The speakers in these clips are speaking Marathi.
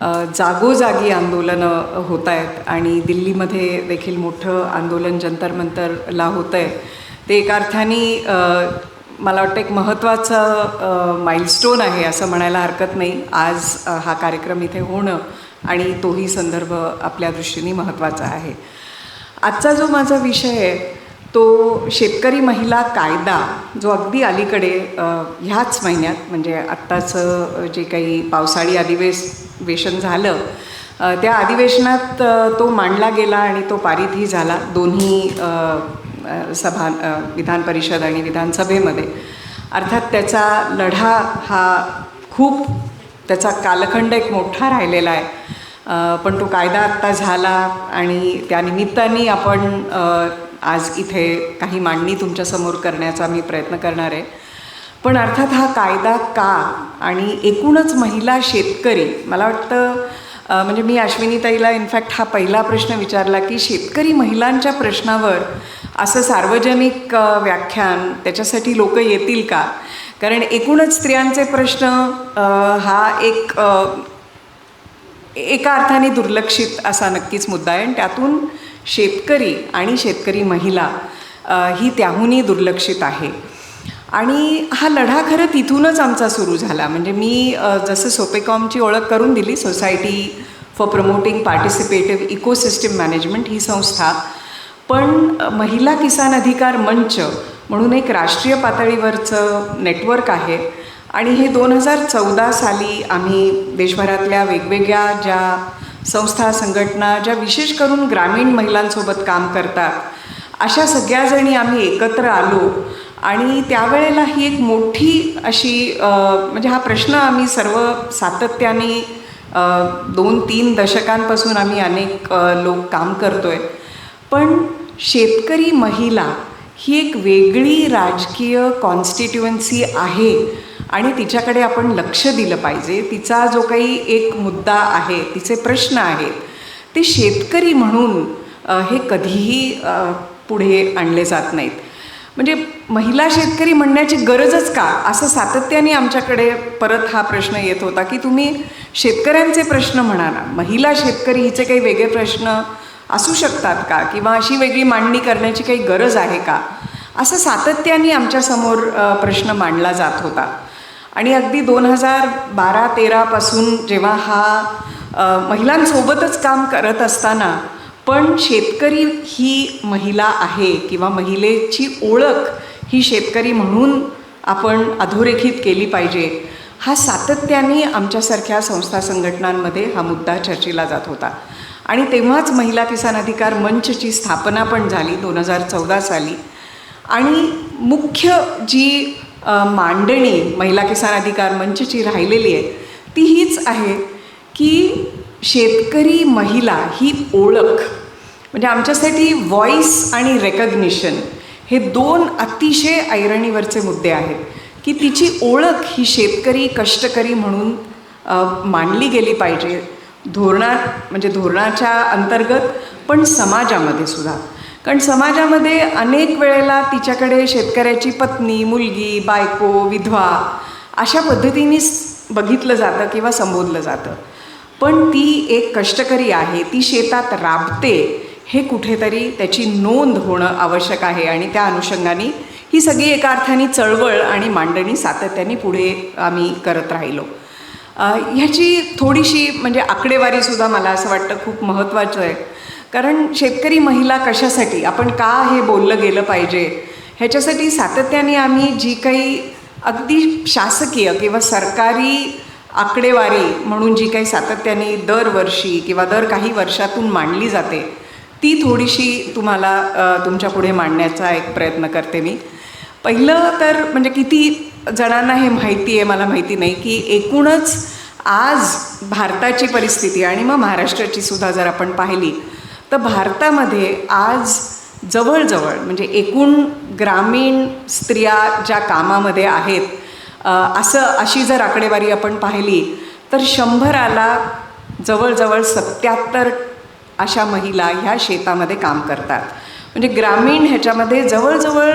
जागोजागी आंदोलनं होत आहेत आणि दिल्लीमध्ये देखील मोठं आंदोलन जंतर मंतरला होतं आहे. ते एका अर्थाने मला वाटतं एक महत्त्वाचं माइलस्टोन आहे असं म्हणायला हरकत नाही. आज हा कार्यक्रम इथे होणं आणि तोही संदर्भ आपल्या दृष्टीने महत्त्वाचा आहे. आजचा जो माझा विषय आहे तो शेतकरी महिला कायदा, जो अगदी अलीकडे ह्याच महिन्यात म्हणजे आत्ताचं जे काही पावसाळी अधिवेशन झालं त्या अधिवेशनात तो मांडला गेला आणि तो पारितही झाला दोन्ही विधान परिषद आणि विधानसभेमध्ये. अर्थात त्याचा लढा हा खूप त्याचा कालखंड एक मोठा राहिलेला आहे. पण तो कायदा आत्ता झाला आणि त्यानिमित्ताने आपण आज इथे काही मांडणी तुमच्यासमोर करण्याचा मी प्रयत्न करणार आहे. पण अर्थात हा कायदा का आणि एकूणच महिला शेतकरी, मला वाटतं म्हणजे मी अश्विनीताईला इनफॅक्ट हा पहिला प्रश्न विचारला की शेतकरी महिलांच्या प्रश्नावर असं सार्वजनिक व्याख्यान त्याच्यासाठी लोक येतील का? कारण एकूणच स्त्रियांचे प्रश्न हा एका अर्थाने दुर्लक्षित असा नक्कीच मुद्दा आहे आणि त्यातून शेतकरी आणि शेतकरी महिला ही त्याहूनही दुर्लक्षित आहे. आणि हा लढा खरं तिथूनच आमचा सुरू झाला. म्हणजे मी जसं सोपेकॉमची ओळख करून दिली, society for promoting participative ecosystem management ही संस्था, पण महिला किसान अधिकार मंच म्हणून एक राष्ट्रीय पातळीवरचं नेटवर्क आहे आणि हे 2014 साली आम्ही देशभरातल्या वेगवेगळ्या ज्या संस्था संघटना ज्या विशेष करून ग्रामीण महिलांसोबत काम करतात अशा सगळ्याजणी आम्ही एकत्र आलो आणि त्यावेळेला ही एक मोठी अशी म्हणजे हा प्रश्न आम्ही सर्व सातत्याने 2-3 दशकांपासून आम्ही अनेक लोक काम करतोय. पण शेतकरी महिला ही एक वेगळी राजकीय कॉन्स्टिट्युएन्सी आहे आणि तिच्याकडे आपण लक्ष दिलं पाहिजे. तिचा जो काही एक मुद्दा आहे, तिचे प्रश्न आहेत, ते शेतकरी म्हणून हे कधीही पुढे आणले जात नाहीत. म्हणजे महिला शेतकरी म्हणण्याची गरजच का, असं सातत्याने आमच्याकडे परत हा प्रश्न येत होता की तुम्ही शेतकऱ्यांचे प्रश्न म्हणा ना, महिला शेतकरी हिचे काही वेगळे प्रश्न असू शकतात का, किंवा अशी वेगळी मांडणी करण्याची काही गरज आहे का, असं सातत्याने आमच्यासमोर प्रश्न मांडला जात होता. आणि अगदी 2012-13 पासून जेव्हा हा महिलांसोबतच काम करत असताना पण शेतकरी ही महिला आहे किंवा महिलेची ओळख ही शेतकरी म्हणून आपण अधोरेखित केली पाहिजे, हा सातत्याने आमच्यासारख्या संस्था संघटनांमध्ये हा मुद्दा चर्चेला जात होता. आणि तेव्हाच महिला किसान अधिकार मंचची स्थापना पण झाली 2014 साली. आणि मुख्य जी मांडणी महिला किसान अधिकार मंचची राहिलेली आहे ती हीच आहे की शेतकरी महिला ही ओळख, म्हणजे आमच्यासाठी व्हॉइस आणि रेकग्निशन हे 2 अतिशय ऐरणीवरचे मुद्दे आहेत की तिची ओळख ही शेतकरी कष्टकरी म्हणून मांडली गेली पाहिजे म्हणजे धोरणाच्या अंतर्गत, पण समाजामध्ये सुद्धा. कारण समाजामध्ये अनेक वेळेला तिच्याकडे शेतकऱ्याची पत्नी, मुलगी, बायको, विधवा अशा पद्धतीनेच बघितलं जातं किंवा संबोधलं जातं. पण ती एक कष्टकरी आहे, ती शेतात राबते, हे कुठेतरी त्याची नोंद होणं आवश्यक आहे. आणि त्या अनुषंगाने ही सगळी एका अर्थाने चळवळ आणि मांडणी सातत्याने पुढे आम्ही करत राहिलो. ह्याची थोडीशी म्हणजे आकडेवारीसुद्धा मला असं वाटतं खूप महत्त्वाचं आहे. कारण शेतकरी महिला कशासाठी, आपण का हे बोललं गेलं पाहिजे, ह्याच्यासाठी सातत्याने आम्ही जी काही अगदी शासकीय किंवा सरकारी आकडेवारी म्हणून जी काही सातत्याने दरवर्षी किंवा दर काही वर्षातून मांडली जाते ती थोडीशी तुम्हाला तुमच्यापुढे मांडण्याचा एक प्रयत्न करते मी. पहिलं तर म्हणजे किती जणांना हे माहिती आहे मला माहिती नाही की एकूणच आज भारताची परिस्थिती आणि मग महाराष्ट्राची सुद्धा जर आपण पाहिली तर भारतामध्ये आज जवळजवळ म्हणजे एकूण ग्रामीण स्त्रिया ज्या कामामध्ये आहेत अशी जर आकडेवारी आपण पाहिली तर 100ला जवळजवळ 77 अशा महिला ह्या शेतामध्ये काम करतात. म्हणजे ग्रामीण ह्याच्यामध्ये जवळजवळ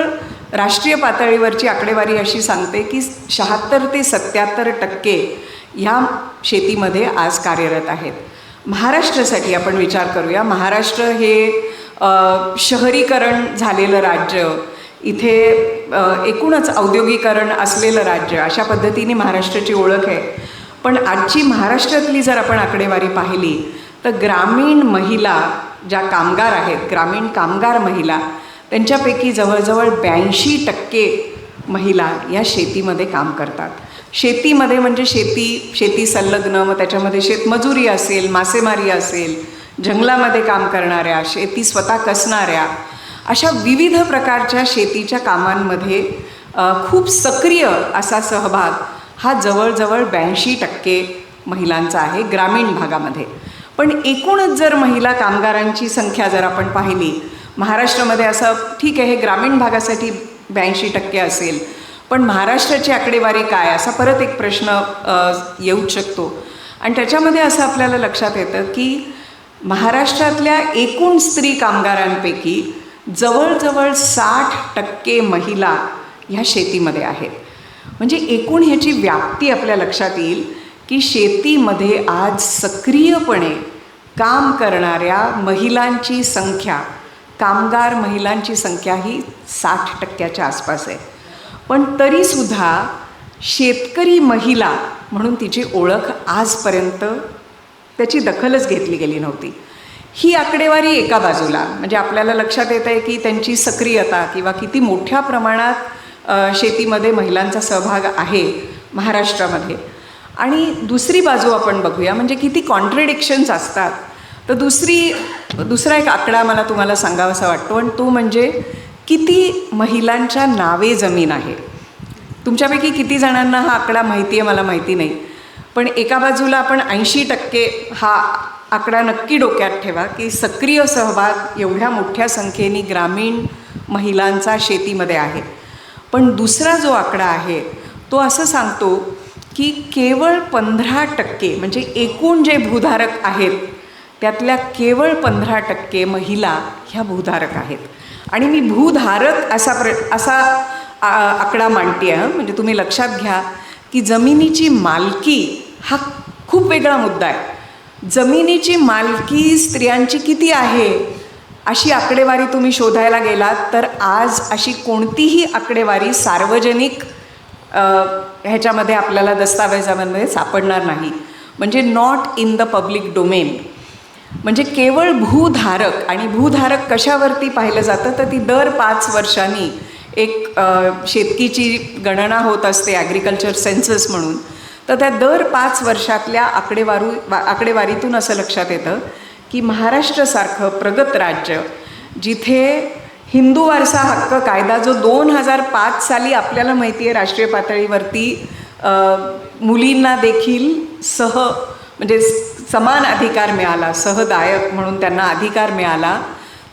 राष्ट्रीय पातळीवरची आकडेवारी अशी सांगते की 76 ते 77% ह्या शेतीमध्ये आज कार्यरत आहेत. महाराष्ट्रासाठी आपण विचार करूया. महाराष्ट्र हे शहरीकरण झालेलं राज्य, इथे एकूणच औद्योगिकरण असलेलं राज्य, अशा पद्धतीने महाराष्ट्राची ओळख आहे. पण आजची महाराष्ट्रातली जर आपण आकडेवारी पाहिली तर ग्रामीण महिला ज्या कामगार आहेत, ग्रामीण कामगार महिला, त्यांच्यापैकी जवळजवळ 82% महिला या शेतीमध्ये काम करतात. शेतीमध्ये म्हणजे शेती संलग्न, मग त्याच्यामध्ये शेतमजुरी असेल, मासेमारी असेल, जंगलामध्ये काम करणाऱ्या, शेती स्वतः कसणाऱ्या, अशा विविध प्रकारच्या शेतीच्या कामांमध्ये खूप सक्रिय असा सहभाग हा जवळजवळ 82% महिलांचा आहे ग्रामीण भागामध्ये. पण एकूणच जर महिला कामगारांची संख्या जर आपण पाहिली महाराष्ट्रामध्ये, असं ठीक आहे हे ग्रामीण भागासाठी 82% असेल, पण महाराष्ट्राची आकडेवारी काय, असा परत एक प्रश्न येऊ शकतो. आणि त्याच्यामध्ये असं आपल्याला लक्षात येतं की महाराष्ट्रातल्या एकूण स्त्री कामगारांपैकी जवळजवळ 60% महिला ह्या शेतीमध्ये आहेत. म्हणजे एकूण ह्याची व्याप्ती आपल्या लक्षात येईल की शेतीमध्ये आज सक्रियपणे काम करणाऱ्या महिलांची संख्या, कामगार महिलांची संख्या ही 60%च्या आसपास आहे. पण तरीसुद्धा शेतकरी महिला म्हणून तिची ओळख आजपर्यंत त्याची दखलच घेतली गेली नव्हती. ही आकडेवारी एका बाजूला म्हणजे आपल्याला लक्षात येत आहे की त्यांची सक्रियता किंवा किती मोठ्या प्रमाणात शेतीमध्ये महिलांचा सहभाग आहे महाराष्ट्रामध्ये. आणि दुसरी बाजू आपण बघूया म्हणजे किती कॉन्ट्रडिक्शन्स असतात. तर दुसरा एक आकडा मला तुम्हाला सांगावासा वाटतो आणि तो म्हणजे किती महिलांच्या नावे जमीन आहे. तुमच्यापैकी किती जणांना हा आकडा माहिती आहे मला माहिती नाही, पण एका बाजूला आपण 80% हा आकडा नक्की डोक्यात ठेवा की सक्रिय सहभाग एवढ्या मोठ्या संख्येने ग्रामीण महिलांचा शेतीमध्ये आहे. पण दुसरा जो आकडा आहे तो असं सांगतो की केवळ 15% म्हणजे एकूण जे भूधारक आहेत त्यातल्या केवळ 15% महिला ह्या भूधारक आहेत. आणि मी भूधारक असा आकडा मांडते आहे. म्हणजे तुम्ही लक्षात घ्या की जमिनीची मालकी हा खूप वेगळा मुद्दा आहे. जमिनीची मालकी स्त्रियांची किती आहे अशी आकडेवारी तुम्ही शोधायला गेलात तर आज अशी कोणतीही आकडेवारी सार्वजनिक ह्याच्यामध्ये आपल्याला दस्तावेजामध्ये सापडणार नाही. म्हणजे not in the public domain. म्हणजे केवळ भूधारक, आणि भूधारक कशावरती पाहिलं जातं तर ती दर 5 वर्षांनी एक शेतकीची गणना होत असते, ॲग्रिकल्चर सेन्सस म्हणून. तर त्या दर 5 वर्षातल्या आकडेवारीतून असं लक्षात येतं की महाराष्ट्रासारखं प्रगत राज्य, जिथे हिंदू वारसा हक्क कायदा जो 2005 साली आपल्याला माहिती आहे राष्ट्रीय पातळीवरती मुलींना देखील म्हणजे समान अधिकार मिळाला, सहदायक म्हणून त्यांना अधिकार मिळाला,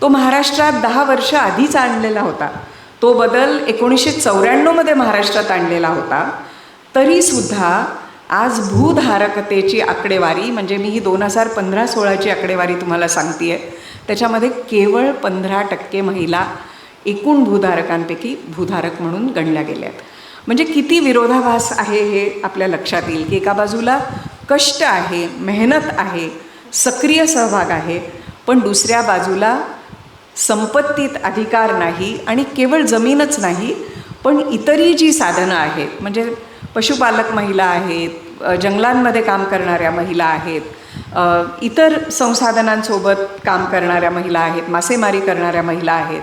तो महाराष्ट्रात 10 वर्ष आधीच आणलेला होता. तो बदल 1994मध्ये महाराष्ट्रात आणलेला होता. तरीसुद्धा आज भूधारकतेची आकडेवारी म्हणजे मी ही 2015-16ची आकडेवारी तुम्हाला सांगते आहे, त्याच्यामध्ये केवळ 15% महिला एकूण भूधारकांपैकी भूधारक म्हणून गणल्या गेल्या आहेत. म्हणजे किती विरोधाभास आहे हे आपल्या लक्षात येईल की एका बाजूला कष्ट आहे, मेहनत आहे, सक्रिय सहभाग आहे, पण दुसऱ्या बाजूला संपत्तीत अधिकार नाही. आणि केवळ जमीनच नाही पण इतरही जी साधनं आहेत म्हणजे पशुपालक महिला आहेत, जंगलांमध्ये काम करणाऱ्या महिला आहेत, इतर संसाधनांसोबत काम करणाऱ्या महिला आहेत, मासेमारी करणाऱ्या महिला आहेत,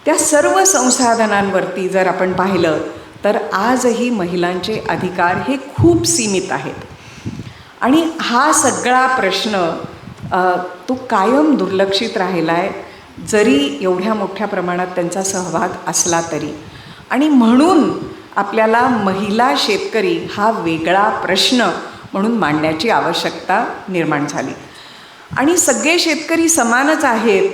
त्या सर्व संसाधनांवरती जर आपण पाहिलं तर आजही महिलांचे अधिकार हे खूप सीमित आहेत. आणि हा सगळा प्रश्न तो कायम दुर्लक्षित राहिला आहे जरी एवढ्या मोठ्या प्रमाणात त्यांचा सहभाग असला तरी. आणि म्हणून आपल्याला महिला शेतकरी हा वेगळा प्रश्न म्हणून मांडण्याची आवश्यकता निर्माण झाली. आणि सगळे शेतकरी समानच आहेत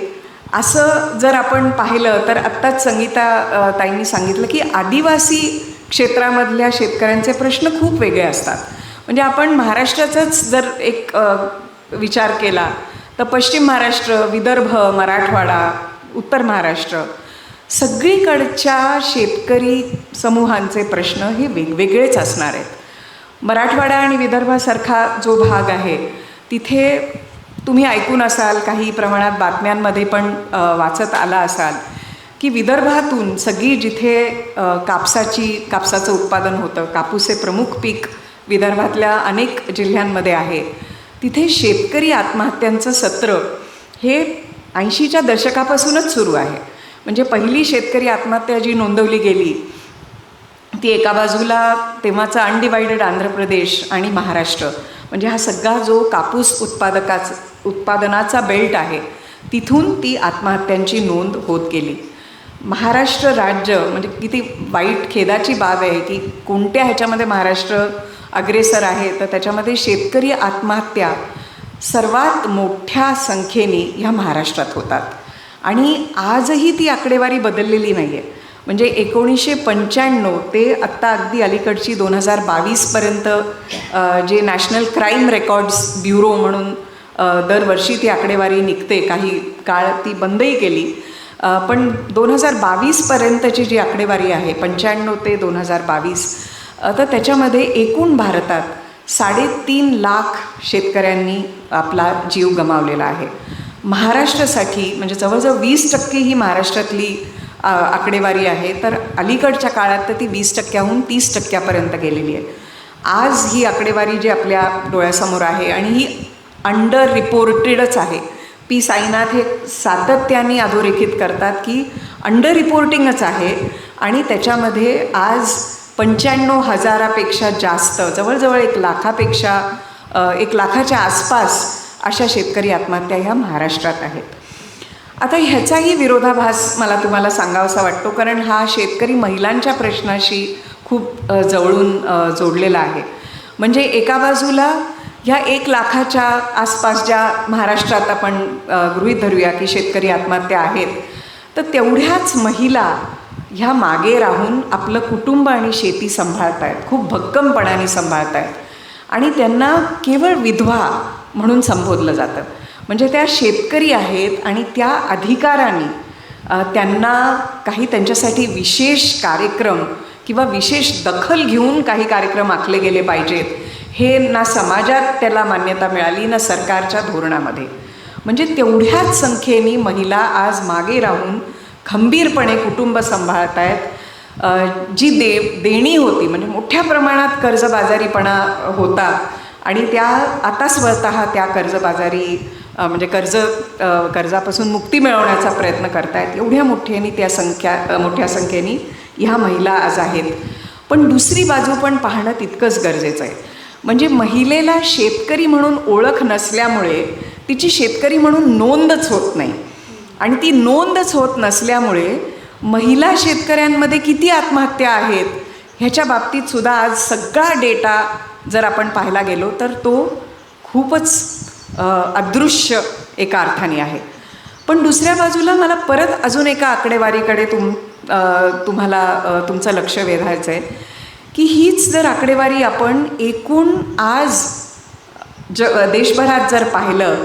असं जर आपण पाहिलं तर आत्ताच संगीता ताईंनी सांगितलं की आदिवासी क्षेत्रामधल्या शेतकऱ्यांचे प्रश्न खूप वेगळे असतात. म्हणजे आपण महाराष्ट्राचाच जर एक विचार केला तर पश्चिम महाराष्ट्र, विदर्भ, मराठवाडा, उत्तर महाराष्ट्र सगळीकडच्या शेतकरी समूहांचे प्रश्न हे वेगवेगळेच असणार आहेत. मराठवाडा आणि विदर्भासारखा जो भाग आहे तिथे तुम्ही ऐकून असाल, काही प्रमाणात बातम्यांमध्ये पण वाचत आला असाल की विदर्भातून सगळी जिथे कापसाचं उत्पादन होतं, कापूस हे प्रमुख पीक विदर्भातल्या अनेक जिल्ह्यांमध्ये आहे, तिथे शेतकरी आत्महत्यांचं सत्र हे 80च्या दशकापासूनच सुरू आहे. म्हणजे पहिली शेतकरी आत्महत्या जी नोंदवली गेली ती एका बाजूला तेव्हाचा अनडिवायडेड आंध्र प्रदेश आणि महाराष्ट्र, म्हणजे हा सगळा जो कापूस उत्पादनाचा बेल्ट आहे तिथून ती आत्महत्यांची नोंद होत गेली. महाराष्ट्र राज्य म्हणजे किती वाईट खेदाची बाब आहे की कोणत्या ह्याच्यामध्ये महाराष्ट्र अग्रेसर आहे, तर त्याच्यामध्ये शेतकरी आत्महत्या सर्वात मोठ्या संख्येने ह्या महाराष्ट्रात होतात. आणि आजही ती आकडेवारी बदललेली नाही आहे. म्हणजे 1995 ते आत्ता अगदी अलीकडची 2022पर्यंत जे नॅशनल क्राईम रेकॉर्ड्स ब्युरो म्हणून दरवर्षी ती आकडेवारी निघते, काही काळ ती बंदही केली, पण 2022पर्यंतची जी आकडेवारी आहे 95 ते 2022, तर त्याच्यामध्ये एकूण भारतात 3.5 लाख शेतकऱ्यांनी आपला जीव गमावलेला आहे. महाराष्ट्रासाठी म्हणजे जवळजवळ 20% ही महाराष्ट्रातली आकडेवारी आहे, तर अलीकडच्या काळात तर ती 20%हून 30%पर्यंत गेलेली आहे. आज ही आकडेवारी जी आपल्या डोळ्यासमोर आहे आणि ही अंडर रिपोर्टेडच आहे. पी साईनाथ हे सातत्याने अधोरेखित करतात की अंडर रिपोर्टिंगच आहे आणि त्याच्यामध्ये आज 95,000पेक्षा जास्त, जवळजवळ 1 लाखाच्या आसपास अशा शेतकरी आत्महत्या ह्या महाराष्ट्रात आहेत. आता ह्याचाही विरोधाभास मला तुम्हाला सांगावासा वाटतो, कारण हा शेतकरी महिलांच्या प्रश्नाशी खूप जवळून जोडलेला आहे. म्हणजे एका बाजूला ह्या 1 लाखाच्या आसपास ज्या महाराष्ट्रात आपण गृहीत धरूया की शेतकरी आत्महत्या आहेत, तर तेवढ्याच महिला ह्या मागे राहून आपलं कुटुंब आणि शेती सांभाळत आहेत, खूप भक्कमपणाने सांभाळत आहेत आणि त्यांना केवळ विधवा म्हणून संबोधलं जातं. म्हणजे त्या शेतकरी आहेत आणि त्या अधिकाराने त्यांना काही त्यांच्यासाठी विशेष कार्यक्रम किंवा विशेष दखल घेऊन काही कार्यक्रम आखले गेले पाहिजेत, हे ना समाजात त्याला मान्यता मिळाली ना सरकारच्या धोरणामध्ये. म्हणजे तेवढ्याच संख्येने महिला आज मागे राहून खंबीरपणे कुटुंब सांभाळत आहेत. जी देणी होती, म्हणजे मोठ्या प्रमाणात कर्जबाजारीपणा होता आणि त्या आता स्वतः त्या कर्जबाजारी म्हणजे कर्जापासून मुक्ती मिळवण्याचा प्रयत्न करतायत. एवढ्या मोठ्या संख्येने ह्या महिला आज आहेत. पण दुसरी बाजू पण पाहणं तितकंच गरजेचं आहे. म्हणजे महिलेला शेतकरी म्हणून ओळख नसल्यामुळे तिची शेतकरी म्हणून नोंदच होत नाही आणि ती नोंदच होत नसल्यामुळे महिला शेतकऱ्यांमध्ये किती आत्महत्या आहेत ह्याच्या बाबतीत सुद्धा आज सगळा डेटा जर आपण पाहायला गेलो तर तो खूपच अदृश्य एका अर्थाने आहे. पण दुसऱ्या बाजूला मला परत अजून एका आकडेवारीकडे तुम्हाला तुमचं लक्ष वेधायचं आहे की हीच जर आकडेवारी आपण एकूण आज देशभरात जर पाहिलं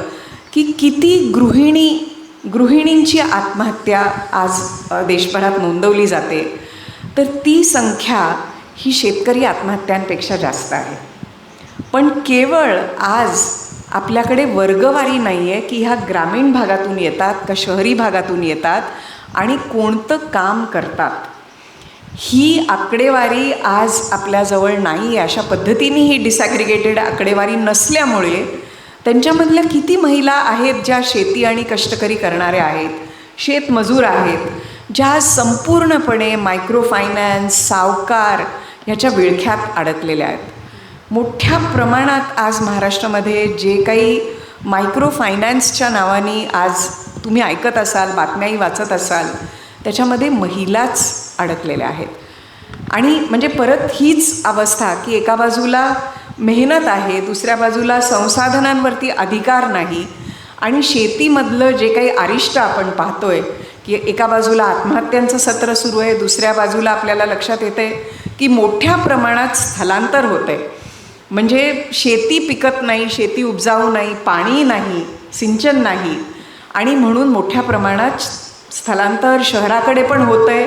की किती गृहिणींची आत्महत्या आज देशभरात नोंदवली जाते, तर ती संख्या ही शेतकरी आत्महत्यांपेक्षा जास्त आहे. पण केवळ आज आपल्याकडे वर्गवारी नाही आहे की ह्या ग्रामीण भागातून येतात का शहरी भागातून येतात आणि कोणतं काम करतात, ही आकडेवारी आज आपल्याजवळ नाही आहे. अशा पद्धतीने ही डिसॅग्रिगेटेड आकडेवारी नसल्यामुळे त्यांच्यामधल्या किती महिला आहेत ज्या शेती आणि कष्टकरी करणाऱ्या आहेत, शेतमजूर आहेत, ज्या संपूर्णपणे मायक्रो फायनान्स, सावकार ह्याच्या विळख्यात अडकलेल्या आहेत. मोठ्या प्रमाणात आज महाराष्ट्रामध्ये जे काही मायक्रो फायनान्सच्या नावाने आज तुम्ही ऐकत असाल, बातम्याही वाचत असाल, त्याच्यामध्ये महिलाच अडकलेल्या आहेत. आणि म्हणजे परत हीच अवस्था की एका बाजूला मेहनत आहे, दुसऱ्या बाजूला संसाधनांवरती अधिकार नाही आणि शेतीमधलं जे काही अरिष्ट आपण पाहतोय की एका बाजूला आत्महत्यांचं सत्र सुरू आहे, दुसऱ्या बाजूला आपल्याला लक्षात येतं आहे की मोठ्या प्रमाणात स्थलांतर होतं आहे. म्हणजे शेती पिकत नाही, शेती उपजाऊ नाही, पाणी नाही, सिंचन नाही आणि म्हणून मोठ्या प्रमाणात स्थलांतर शहराकडे पण होतं आहे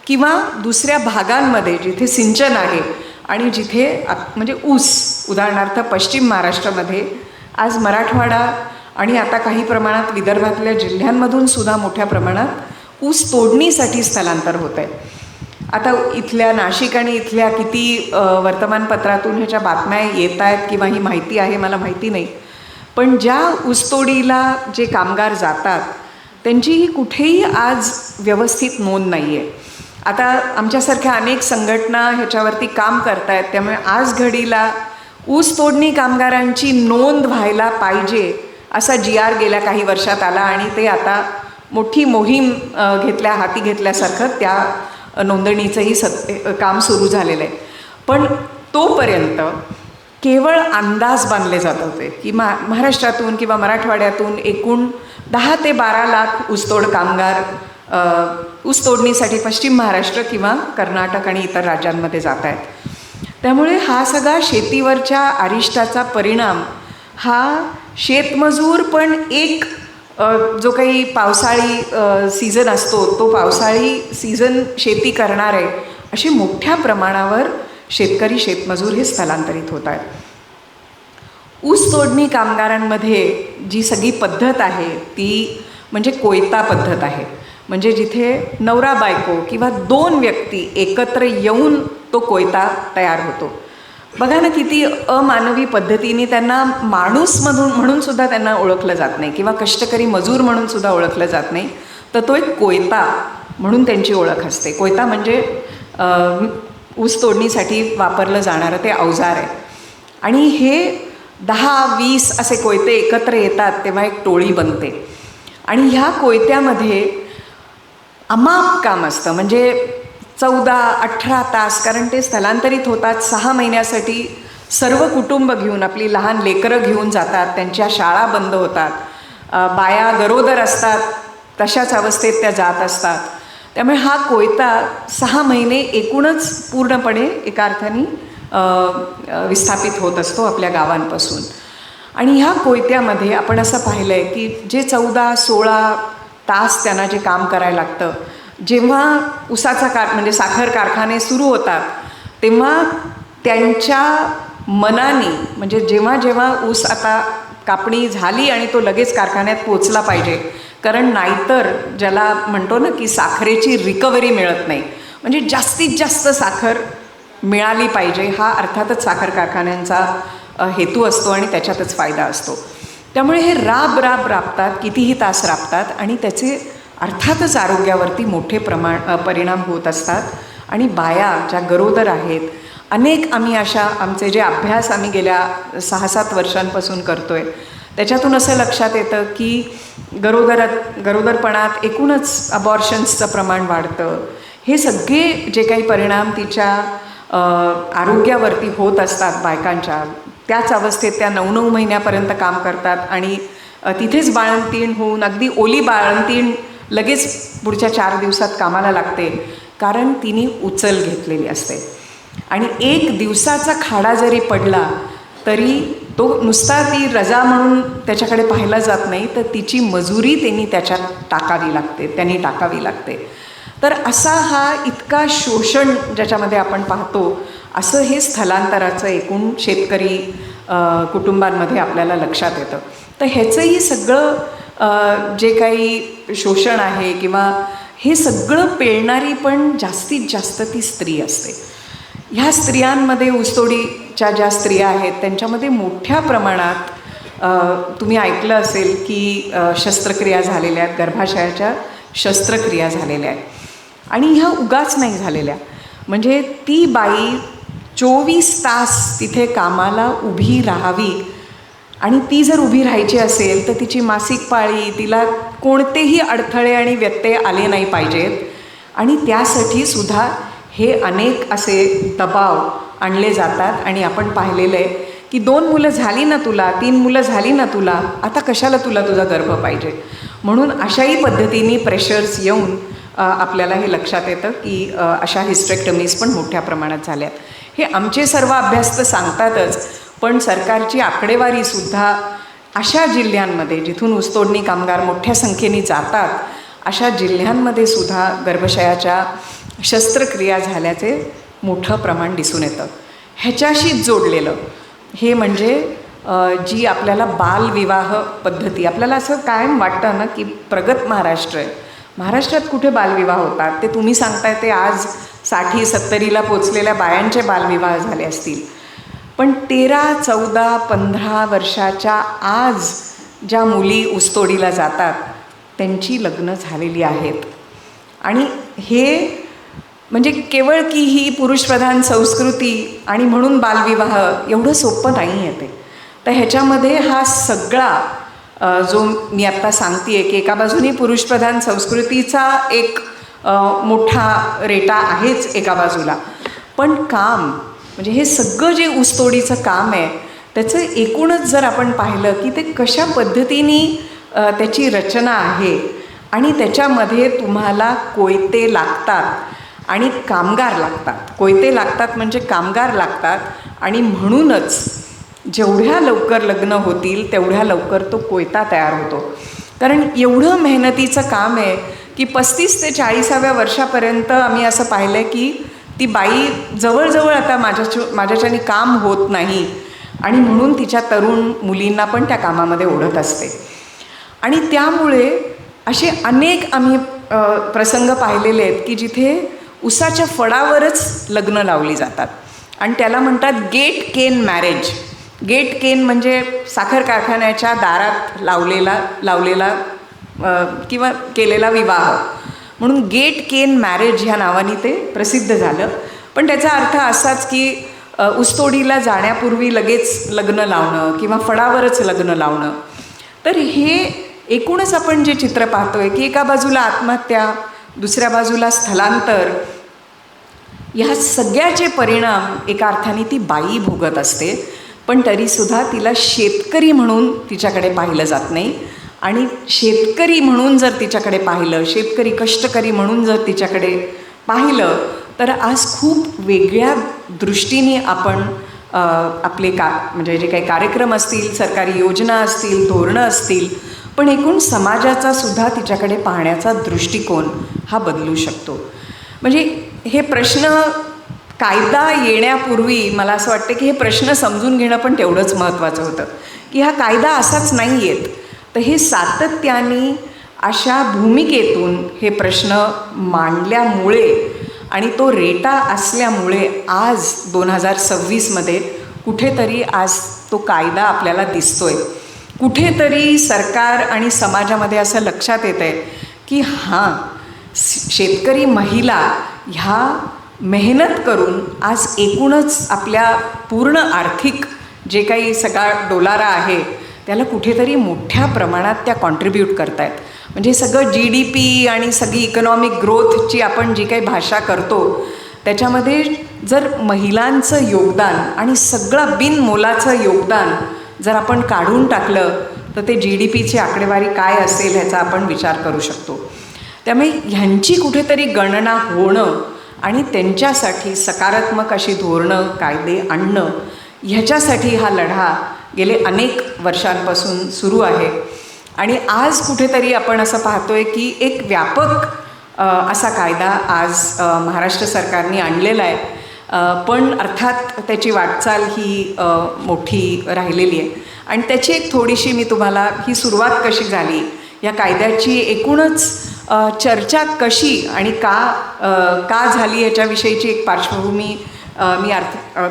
किंवा दुसऱ्या भागांमध्ये जिथे सिंचन आहे आणि जिथे म्हणजे ऊस, उदाहरणार्थ पश्चिम महाराष्ट्रामध्ये आज मराठवाडा आणि आता काही प्रमाणात विदर्भातल्या जिल्ह्यांमधून सुद्धा मोठ्या प्रमाणात ऊस तोडणीसाठी स्थलांतर होत आहे. आता इथल्या नाशिक आणि इथल्या किती वर्तमानपत्रातून ह्याच्या बातम्या येत आहेत किंवा ही माहिती आहे मला माहिती नाही, पण ज्या ऊसतोडीला जे कामगार जातात त्यांचीही कुठेही आज व्यवस्थित नोंद नाही आहे. आता आमच्यासारख्या अनेक संघटना ह्याच्यावरती काम करत आहेत, त्यामुळे आज घडीला ऊस तोडणी कामगारांची नोंद व्हायला पाहिजे असा GR गेल्या काही वर्षात आला आणि ते आता मोठी मोहीम हाती घेतल्यासारखं त्या नोंदणीचंही काम सुरू झालेलं आहे. पण तोपर्यंत केवळ अंदाज बांधले जात होते की महाराष्ट्रातून किंवा मराठवाड्यातून एकूण 10 ते 12 लाख ऊसतोड कामगार ऊसतोडणीसाठी पश्चिम महाराष्ट्र किंवा कर्नाटक आणि इतर राज्यांमध्ये जात आहेत. त्यामुळे हा सगळा शेतीवरच्या अरिष्टाचा परिणाम हा शेतमजूर पण एक जो काही पावसाळी सीझन असतो तो पावसाळी सीझन शेती करणारे असे मोठ्या प्रमाणावर शेतकरी शेतमजूर हे स्थलांतरित होत आहेत. ऊस तोडणी कामगारांमध्ये जी सगळी पद्धत आहे ती म्हणजे कोयता पद्धत आहे. म्हणजे जिथे नवरा बायको किंवा 2 व्यक्ती एकत्र येऊन तो कोयता तयार होतो. बघा ना किती अमानवी पद्धतीने त्यांना माणूस म्हणून सुद्धा त्यांना ओळखलं जात नाही किंवा कष्टकरी मजूर म्हणून सुद्धा ओळखलं जात नाही, तर तो एक कोयता म्हणून त्यांची ओळख असते. कोयता म्हणजे ऊस तोडणीसाठी वापरलं जाणारं ते अवजार आहे. आणि हे 10-20 असे कोयते एकत्र येतात तेव्हा एक टोळी बनते आणि ह्या कोयत्यामध्ये अमाप काम असतं. म्हणजे 14-18 तास, कारण ते स्थलांतरित होतात 6 महिन्यासाठी. सर्व कुटुंब घेऊन आपली लहान लेकरं घेऊन जातात, त्यांच्या शाळा बंद होतात, बाया गरोदर असतात, तशाच अवस्थेत त्या जात असतात. त्यामुळे हा कोयता 6 महिने एकूणच पूर्णपणे एका अर्थाने विस्थापित होत असतो आपल्या गावांपासून. आणि ह्या कोयत्यामध्ये आपण असं पाहिलं आहे की जे 14-16 तास त्यांना जे काम करायला लागतं, जेव्हा ऊसाचा म्हणजे साखर कारखाने सुरू होतात तेव्हा त्यांच्या मनाने, म्हणजे जेव्हा जेव्हा ऊस आता कापणी झाली आणि तो लगेच कारखान्यात पोचला पाहिजे, कारण नाहीतर ज्याला म्हणतो ना की साखरेची रिकव्हरी मिळत नाही, म्हणजे जास्तीत जास्त साखर मिळाली पाहिजे हा अर्थातच साखर कारखान्यांचा हेतू असतो आणि त्याच्यातच फायदा असतो. त्यामुळे हे राबतात, कितीही तास राबतात आणि त्याचे अर्थातच आरोग्यावरती मोठे परिणाम होत असतात. आणि बाया ज्या गरोदर आहेत, अनेक आम्ही आमचे जे अभ्यास आम्ही गेल्या 6-7 वर्षांपासून करतो आहे त्याच्यातून असं लक्षात येतं की गरोदरपणात एकूणच अबॉर्शन्सचं प्रमाण वाढतं. हे सगळे जे काही परिणाम तिच्या आरोग्यावरती होत असतात बायकांच्या, त्याच अवस्थेत त्या 9-9 महिन्यापर्यंत काम करतात आणि तिथेच बाळंतीण होऊन अगदी ओली बाळंतीण लगेच पुढच्या 4 दिवसात कामाला लागते, कारण तिने उचल घेतलेली असते. आणि 1 दिवसाचा खाडा जरी पडला तरी तो नुसता ती रजा म्हणून त्याच्याकडे पाहिला जात नाही, तर तिची मजुरी त्यांनी टाकावी लागते. तर असा हा इतका शोषण ज्याच्यामध्ये आपण पाहतो, असं हे स्थलांतराचं एकूण शेतकरी कुटुंबांमध्ये आपल्याला लक्षात येतं. तर ह्याचंही सगळं जे काही शोषण आहे किंवा हे सगळं पेलणारी पण जास्तीत जास्त ती स्त्री असते. ह्या स्त्रियांमध्ये ऊसतोडीच्या ज्या स्त्रिया आहेत त्यांच्यामध्ये मोठ्या प्रमाणात तुम्ही ऐकलं असेल की शस्त्रक्रिया झालेल्या आहेत, गर्भाशयाच्या शस्त्रक्रिया झालेल्या आहेत. आणि ह्या उगाच नाही झालेल्या, म्हणजे ती बाई 24 तास तिथे कामाला उभी राहावी आणि ती जर उभी राहायची असेल तर तिची मासिक पाळी, तिला कोणतेही अडथळे आणि व्यत्यय आले नाही पाहिजेत. आणि त्यासाठी सुद्धा हे अनेक असे दबाव आणले जातात. आणि आपण पाहिलेलं आहे की 2 मुलं झाली ना तुला, 3 मुलं झाली ना तुला, आता कशाला तुला तुझा गर्भ पाहिजे, म्हणून अशाही पद्धतीने प्रेशर्स येऊन आपल्याला हे लक्षात येतं की अशा हिस्टेक्टमीज पण मोठ्या प्रमाणात झाल्यात. हे आमचे सर्व अभ्यास तर सांगतातच, पण सरकारची आकडेवारीसुद्धा अशा जिल्ह्यांमध्ये जिथून ऊसतोडणी कामगार मोठ्या संख्येने जातात अशा जिल्ह्यांमध्ये सुद्धा गर्भाशयाच्या शस्त्रक्रिया झाल्याचे मोठं प्रमाण दिसून येतं. ह्याच्याशीच जोडलेलं हे म्हणजे जी आपल्याला बालविवाह पद्धती, आपल्याला असं कायम वाटतं ना की प्रगत महाराष्ट्र आहे, महाराष्ट्रात कुठे बालविवाह होतात? ते तुम्ही सांगताय ते आज 60-70ला पोचलेल्या बायांचे बालविवाह झाले असतील, पण 13-14-15 वर्षाच्या आज ज्या मुली ऊसतोडीला जातात त्यांची लग्न झालेली आहेत. आणि हे म्हणजे केवळ की ही पुरुषप्रधान संस्कृती आणि म्हणून बालविवाह एवढं सोपं नाही आहे ते. तर ह्याच्यामध्ये हा सगळा जो मी आत्ता सांगते आहे की एका बाजूने पुरुषप्रधान संस्कृतीचा एक मोठा रेटा आहेच एका बाजूला, पण काम म्हणजे हे सगळं जे ऊसतोडीचं काम आहे त्याचं एकूणच जर आपण पाहिलं की ते कशा पद्धतीने त्याची रचना आहे आणि त्याच्यामध्ये तुम्हाला कोयते लागतात आणि कामगार लागतात. कोयते लागतात म्हणजे कामगार लागतात आणि म्हणूनच जेवढ्या लवकर लग्न होतील तेवढ्या लवकर तो कोयता तयार होतो. कारण एवढं मेहनतीचं काम आहे की 35 ते 40व्या वर्षापर्यंत आम्ही असं पाहिलं आहे की ती बाई जवळजवळ आता माझ्याच्याने काम होत नाही आणि म्हणून तिच्या तरुण मुलींना पण त्या कामामध्ये ओढत असते. आणि त्यामुळे असे अनेक आम्ही प्रसंग पाहिलेले आहेत की जिथे उसाच्या फळावरच लग्न लावली जातात आणि त्याला म्हणतात गेट केन मॅरेज. गेट केन म्हणजे साखर कारखान्याच्या दारात लावलेला किंवा केलेला विवाह, म्हणून गेट केन मॅरेज ह्या नावाने ते प्रसिद्ध झालं. पण त्याचा अर्थ असाच की ऊसतोडीला जाण्यापूर्वी लगेच लग्न लावणं किंवा फळावरच लग्न लावणं. तर हे एकूणच आपण जे चित्र पाहतो आहे की एका बाजूला आत्महत्या, दुसऱ्या बाजूला स्थलांतर, ह्या सगळ्याचे परिणाम एका अर्थाने ती बाई भोगत असते. पण तरीसुद्धा तिला शेतकरी म्हणून तिच्याकडे पाहिलं जात नाही. आणि शेतकरी म्हणून जर तिच्याकडे पाहिलं, शेतकरी कष्टकरी म्हणून जर तिच्याकडे पाहिलं तर आज खूप वेगळ्या दृष्टीने आपण आपले म्हणजे जे काही कार्यक्रम असतील, सरकारी योजना असतील, धोरणं असतील, पण एकूण समाजाचा सुद्धा तिच्याकडे पाहण्याचा दृष्टिकोन हा बदलू शकतो. म्हणजे हे प्रश्न कायदा येण्यापूर्वी मला असं वाटतं की हे प्रश्न समजून घेणं पण तेवढंच महत्त्वाचं होतं की हा कायदा असाच नाही आहेत. तर हे सातत्याने अशा भूमिकेतून हे प्रश्न मांडल्यामुळे आणि तो रेटा असल्यामुळे आज 2026मध्ये कुठेतरी आज तो कायदा आपल्याला दिसतोय. कुठेतरी सरकार आणि समाजामध्ये असं लक्षात येतं आहे की हां, शेतकरी महिला ह्या मेहनत करून आज एकूणच आपल्या पूर्ण आर्थिक जे काही सगळा डोलारा आहे त्याला कुठेतरी मोठ्या प्रमाणात त्या कॉन्ट्रीब्यूट करत आहेत. म्हणजे सगळं GDP आणि सगळी इकॉनॉमिक ग्रोथची आपण जी काही भाषा करतो त्याच्यामध्ये जर महिलांचं योगदान आणि सगळं बिनमोलाचं योगदान जर आपण काढून टाकलं तर ते GDPची आकडेवारी काय असेल ह्याचा आपण विचार करू शकतो. त्यामुळे ह्यांची कुठेतरी गणना होणं आणि त्यांच्यासाठी सकारात्मक अशी धोरणं, कायदे आणणं, ह्याच्यासाठी हा लढा गेले अनेक वर्षांपासून सुरू आहे. आणि आज कुठेतरी आपण असं पाहतोय की एक व्यापक असा कायदा आज महाराष्ट्र सरकारने आणलेला आहे. पण अर्थात त्याची वाटचाल ही मोठी राहिलेली आहे. आणि त्याची एक थोडीशी मी तुम्हाला ही सुरुवात कशी झाली, या कायद्याची एकूणच चर्चा कशी आणि का झाली याच्याविषयीची एक पार्श्वभूमी मी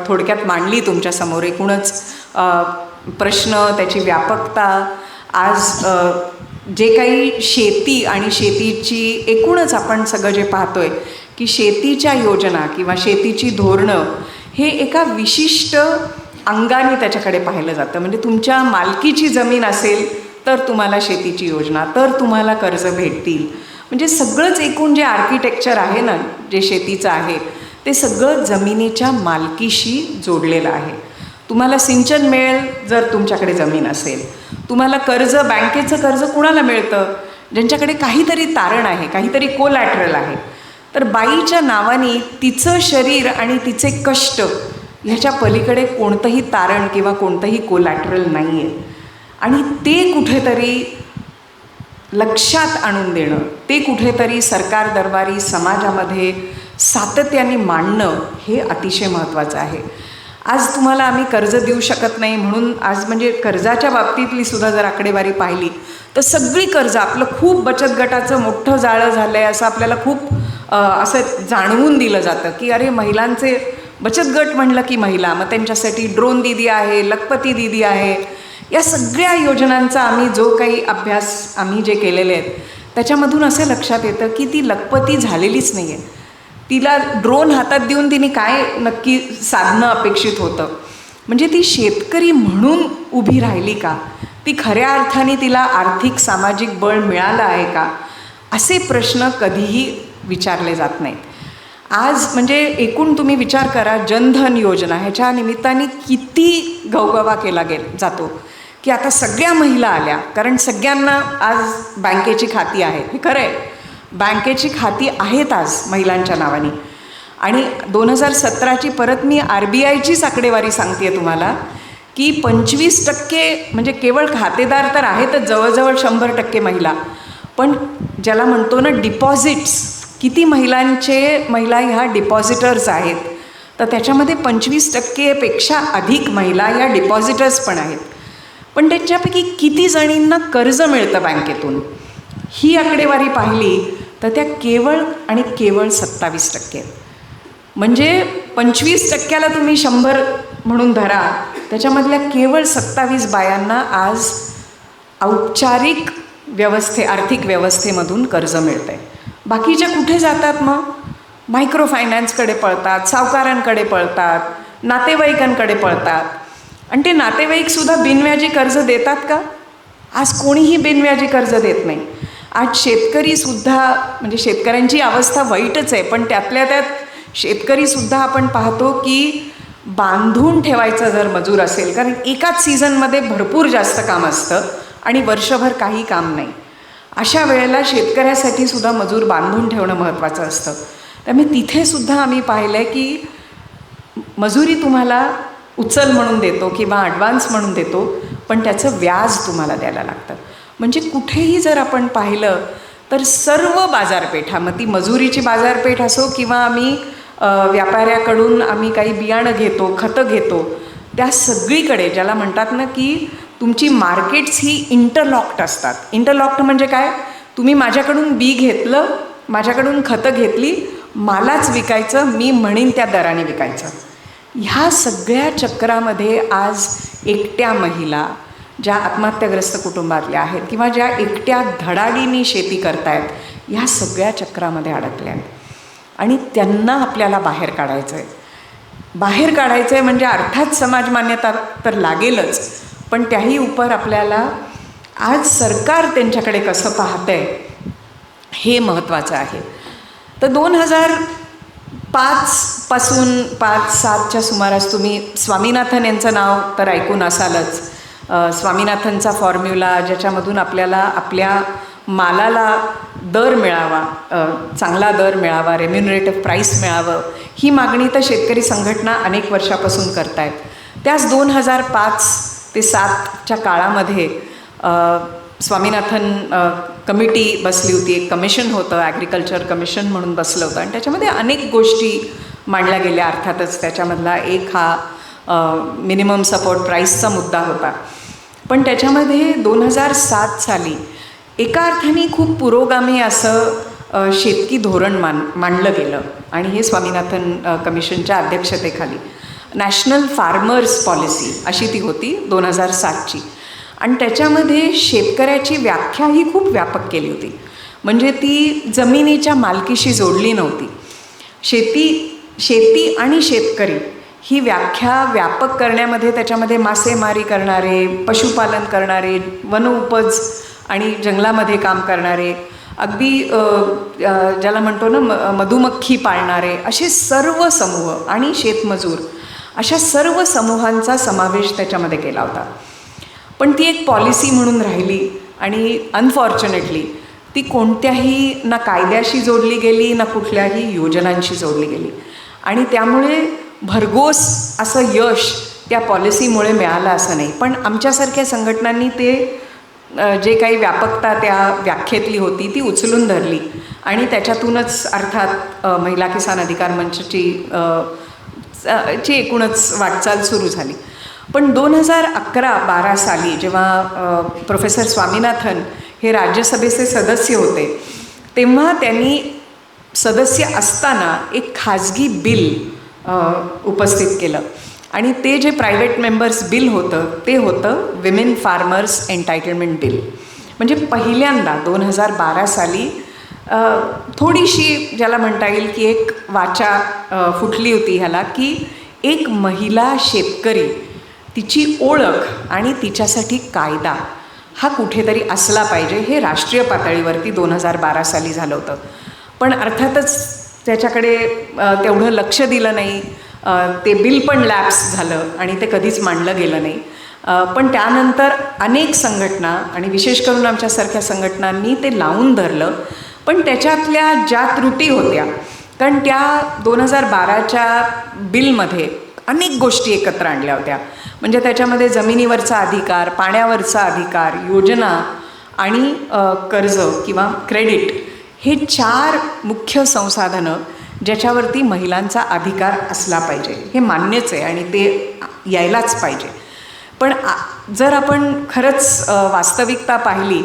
थोडक्यात मांडली तुमच्यासमोर. एकूणच प्रश्न, त्याची व्यापकता, आज जे काही शेती आणि शेतीची एकूणच आपण सगळं जे पाहतो आहे की शेतीच्या योजना किंवा शेतीची धोरणं हे एका विशिष्ट अंगाने त्याच्याकडे पाहिलं जातं. म्हणजे तुमच्या मालकीची जमीन असेल तर तुम्हाला शेतीची योजना, तर तुम्हाला कर्ज भेटतील. म्हणजे सगळंच एकूण जे आर्किटेक्चर आहे ना, जे शेतीचं आहे ते सगळं जमिनीच्या मालकीशी जोडलेलं आहे. तुम्हाला सिंचन मिळेल जर तुमच्याकडे जमीन असेल. तुम्हाला कर्ज, बँकेचं कर्ज कुणाला मिळतं? ज्यांच्याकडे काहीतरी तारण आहे, काहीतरी कोलॅटरल आहे. तर बाईच्या नावाने तिचं शरीर आणि तिचे कष्ट ह्याच्या पलीकडे कोणतंही तारण किंवा कोणतंही कोलॅटरल नाही आहे. आणि ते कुठेतरी लक्षात आणून देणं, ते कुठेतरी सरकार दरबारी समाजामध्ये सातत्याने मांडणं हे अतिशय महत्त्वाचं आहे. आज तुम्हाला आम्ही कर्ज देऊ शकत नाही म्हणून आज म्हणजे कर्जाच्या बाबतीतली सुद्धा जर आकडेवारी पाहिली तर सगळी कर्ज आपलं खूप बचत गटाचं मोठं जाळं झालं आहे असं आपल्याला खूप असं जाणवून दिलं जातं की अरे महिलांचे बचत गट म्हणलं की महिला, मग त्यांच्यासाठी ड्रोन दीदी आहे, लखपती दीदी आहे, या सगळ्या योजनांचा आम्ही जो काही अभ्यास आम्ही जे केलेले आहेत त्याच्यामधून असं लक्षात येतं की ती लखपती झालेलीच नाही आहे. तिला ड्रोन हातात देऊन तिने काय नक्की साधणं अपेक्षित होतं, म्हणजे ती शेतकरी म्हणून उभी राहिली का, ती खऱ्या अर्थाने तिला आर्थिक सामाजिक बळ मिळालं आहे का, असे प्रश्न कधीही विचारले जात नाहीत. आज म्हणजे एकूण तुम्ही विचार करा, जनधन योजना ह्याच्या निमित्ताने किती गवगवा केला जातो की आता सगळ्या महिला आल्या, कारण सगळ्यांना आज बँकेची खाती आहेत. हे खरं आहे, बँकेची खाती आहेत आज महिलांच्या नावाने. आणि 2017ची परत मी RBIचीच आकडेवारी सांगते आहे तुम्हाला की 25% म्हणजे केवळ खातेदार तर आहेतच, जवळजवळ 100% महिला, पण ज्याला म्हणतो ना डिपॉझिट्स, किती महिला ह्या डिपॉझिटर्स आहेत, तर त्याच्यामध्ये 25%पेक्षा अधिक महिला ह्या डिपॉझिटर्स पण आहेत. पण त्याच्यापैकी किती जणींना कर्ज मिळतं बँकेतून, ही आकडेवारी पाहिली तर त्या केवळ आणि केवळ 27%. म्हणजे 25%ला तुम्ही 100 म्हणून धरा, त्याच्यामधल्या केवळ 27 बायांना आज औपचारिक आर्थिक व्यवस्थेमधून कर्ज मिळतं आहे. बाकीच्या कुठे जातात मग? मायक्रो फायनान्सकडे पळतात, सावकारांकडे पळतात, नातेवाईकांकडे पळतात. आणि ते नातेवाईकसुद्धा बिनव्याजी कर्ज देतात का? आज कोणीही बिनव्याजी कर्ज देत नाही. आज शेतकरीसुद्धा, म्हणजे शेतकऱ्यांची अवस्था वाईटच आहे, पण त्यातल्या त्यात शेतकरीसुद्धा आपण पाहतो की बांधून ठेवायचा जर मजूर असेल, कारण एकाच सीझनमध्ये भरपूर जास्त काम असतं आणि वर्षभर काही काम नाही, अशा वेळेला शेतकऱ्यासाठी सुद्धा मजूर बांधून ठेवणं महत्त्वाचं असतं. त्यामुळे तिथेसुद्धा आम्ही पाहिलं आहे की मजुरी तुम्हाला उचल म्हणून देतो किंवा ॲडव्हान्स म्हणून देतो, पण त्याचं व्याज तुम्हाला द्यायला लागतं. म्हणजे कुठेही जर आपण पाहिलं तर सर्व बाजारपेठा, मग ती मजुरीची बाजारपेठ असो किंवा आम्ही व्यापाऱ्याकडून आम्ही काही बियाणं घेतो, खतं घेतो, त्या सगळीकडे ज्याला म्हणतात ना की तुमची मार्केट्स ही इंटरलॉक्ड असतात. इंटरलॉक्ड म्हणजे काय? तुम्ही माझ्याकडून बी घेतलं, माझ्याकडून खतं घेतली, मलाच विकायचं, मी म्हणीन त्या दराने विकायचं. ह्या सगळ्या चक्रामध्ये आज एकट्या महिला ज्या आत्महत्याग्रस्त कुटुंबातल्या आहेत किंवा ज्या एकट्या धडाडीने शेती करतायत, ह्या सगळ्या चक्रामध्ये अडकल्या आहेत. आणि त्यांना आपल्याला बाहेर काढायचं आहे म्हणजे अर्थात समाज मान्यता तर लागेलच, पण त्याही उपर आपल्याला आज सरकार त्यांच्याकडे कसं पाहतंय हे महत्त्वाचं आहे. तर 2005पासून 5-7च्या सुमारास तुम्ही स्वामीनाथन यांचं नाव तर ऐकून असालच. स्वामीनाथनचा फॉर्म्युला, ज्याच्यामधून आपल्याला आपल्या मालाला दर मिळावा, चांगला दर मिळावा, रेम्युनरेटिव्ह प्राईस मिळावं, ही मागणी तर शेतकरी संघटना अनेक वर्षापासून करतायत. त्याच 2005 ते 7च्या काळामध्ये स्वामीनाथन कमिटी बसली होती, एक कमिशन होतं, ॲग्रिकल्चर कमिशन म्हणून बसलं होतं, आणि त्याच्यामध्ये अनेक गोष्टी मांडल्या गेल्या. अर्थातच त्याच्यामधला एक हा मिनिमम सपोर्ट प्राईसचा मुद्दा होता. पण त्याच्यामध्ये 2007 साली एका अर्थाने खूप पुरोगामी असं शेतकी धोरण मांडलं गेलं, आणि हे स्वामीनाथन कमिशनच्या अध्यक्षतेखाली नॅशनल फार्मर्स पॉलिसी अशी ती होती 2007ची. आणि त्याच्यामध्ये शेतकऱ्याची व्याख्या ही खूप व्यापक केली होती. म्हणजे ती जमिनीच्या मालकीशी जोडली नव्हती. शेती आणि शेतकरी ही व्याख्या व्यापक करण्यामध्ये त्याच्यामध्ये मासेमारी करणारे, पशुपालन करणारे, वनउपज आणि जंगलामध्ये काम करणारे, अगदी ज्याला म्हणतो ना मधुमक्खी पाळणारे, असे सर्व समूह आणि शेतमजूर, अशा सर्व समूहांचा समावेश त्याच्यामध्ये केला होता. पण ती एक पॉलिसी म्हणून राहिली आणि अनफॉर्च्युनेटली ती कोणत्याही ना कायद्याशी जोडली गेली ना कुठल्याही योजनांशी जोडली गेली. आणि त्यामुळे भरघोस असं यश त्या पॉलिसीमुळे मिळालं असं नाही. पण आमच्यासारख्या संघटनांनी ते जे काही व्यापकता त्या व्याख्येतली होती ती उचलून धरली, आणि त्याच्यातूनच अर्थात महिला किसान अधिकार मंचची ची एकूणच वाटचाल सुरू झाली. पण 2011-12 साली जेव्हा प्रोफेसर स्वामीनाथन हे राज्यसभेचे सदस्य होते, तेव्हा त्यांनी सदस्य असताना एक खाजगी बिल उपस्थित केलं आणि ते जे प्रायव्हेट मेंबर्स बिल होतं ते होतं विमेन फार्मर्स एन्टायटलमेंट बिल. म्हणजे पहिल्यांदा 2012 साली थोडीशी ज्याला म्हणता येईल की एक वाचा फुटली होती ह्याला, की एक महिला शेतकरी, तिची ओळख आणि तिच्यासाठी कायदा हा कुठेतरी असला पाहिजे, हे राष्ट्रीय पातळीवरती 2012 साली झालं होतं. पण अर्थातच त्याच्याकडे तेवढं लक्ष दिलं नाही, ते बिल पण लॅप्स झालं आणि ते कधीच मांडलं गेलं नाही. पण त्यानंतर अनेक संघटना आणि विशेष करून आमच्यासारख्या संघटनांनी ते लावून धरलं. पण त्याच्यातल्या ज्या त्रुटी होत्या, कारण त्या 2012च्या बिलमध्ये अनेक गोष्टी एकत्र आणल्या होत्या. म्हणजे त्याच्यामध्ये जमिनीवरचा अधिकार, पाण्यावरचा अधिकार, योजना आणि कर्ज किंवा क्रेडिट हे 4 मुख्य संसाधनं ज्याच्यावरती महिलांचा अधिकार असला पाहिजे, हे मान्यच आहे आणि ते यायलाच पाहिजे. पण जर आपण खरंच वास्तविकता पाहिली